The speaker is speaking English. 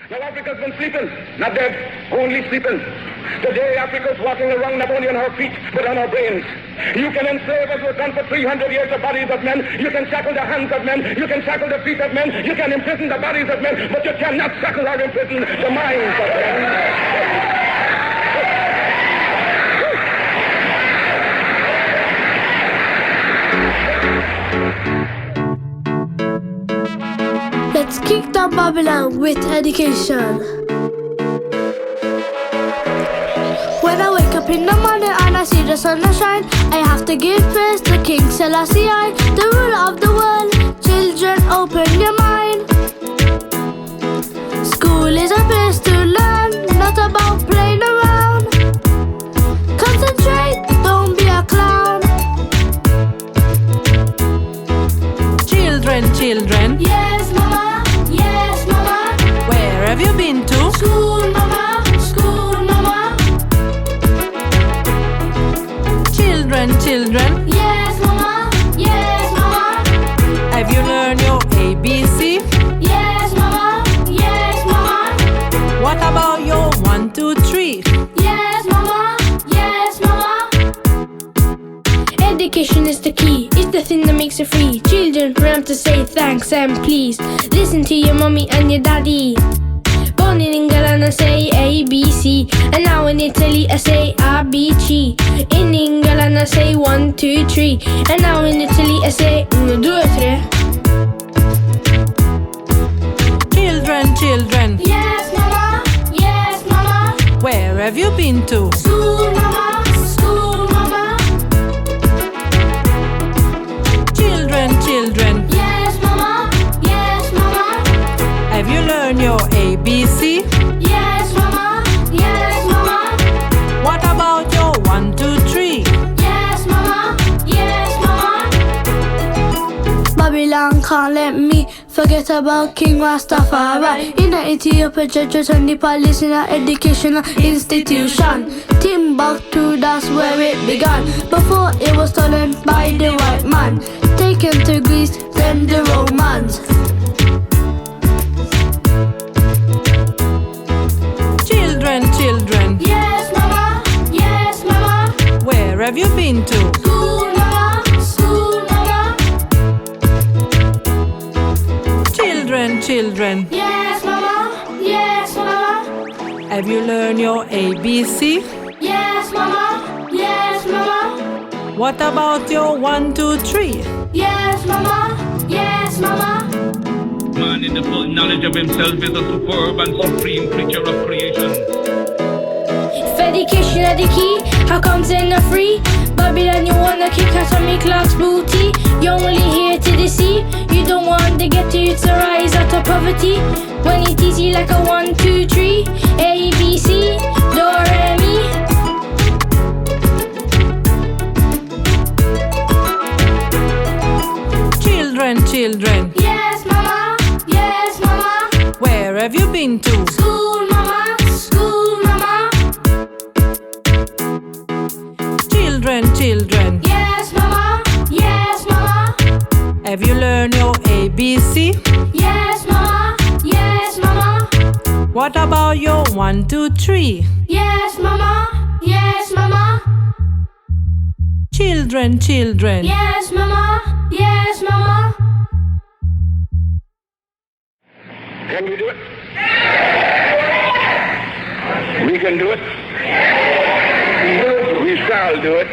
Now Africa's been sleeping, not dead, only sleeping. Today Africa's walking around not only on her feet, but on her brains. You can enslave as we've done for 300 years the bodies of men. You can shackle the hands of men. You can shackle the feet of men. You can imprison the bodies of men, but you cannot shackle or imprison the minds of men. Let's kick down Babylon with education. When I wake up in the morning and I see the sun shine, I have to give praise to King Selassie I, the ruler of the world. Children, open your mind. School is a place to learn, not about playing around. Concentrate, don't be a clown. Children. Yes, mama. Yes, mama. Where have you been to? School, mama. School, mama. Children. Yes, mama. Yes, mama. Have you learned your ABC? Yes, mama. Yes, mama. What about your 1, 2, 3? Yes, mama. Yes, mama. Education is the key. It's the thing that makes you free. Children learn to say thanks and please. Listen to your mommy and your daddy. Born in England I say ABC, and now in Italy I say ABC. In England I say 1, 2, 3, and now in Italy I say 1, 2, 3. Children. Yes, mama. Yes, mama. Where have you been to? School, mama. School, mama. Children. Yes, mama. Yes, mama. Have you learned your ABC? Yes, mama. Yes, mama. What about your 1, 2, 3? Yes, mama. Yes, mama. Babylon can't let me forget about King Rastafari. In the Ethiopia churches and the palace in an educational institution. Timbuktu, that's where it began. Before it was stolen by the white man, taken to Greece, then the Romans. Children. Yes, mama. Yes, mama. Where have you been to? School, mama. School, mama. Children. Yes, mama. Yes, mama. Have you learned your ABC? Yes, mama. Yes, mama. What about your 1, 2, 3? Yes, mama. Yes, mama. Man in the full knowledge of himself is a superb and supreme creature of creation. If education are the key, how comes they're not free? Babylon, you wanna kick atomic clock's booty? You're only here to deceive. You don't want to get to its rise out of poverty. When it's easy like a 1, 2, 3, A, B, C, do, re, mi. Children. Yes, mama. Yes, mama. Where have you been to? School, mama. School, mama. Children. Yes, mama. Yes, mama. Have you learned your ABC? Yes, mama. Yes, mama. What about your 1, 2, 3? Yes, mama. Yes, mama. Children. Yes, mama. Yes, mama. Can we do it? We can do it. We shall do it.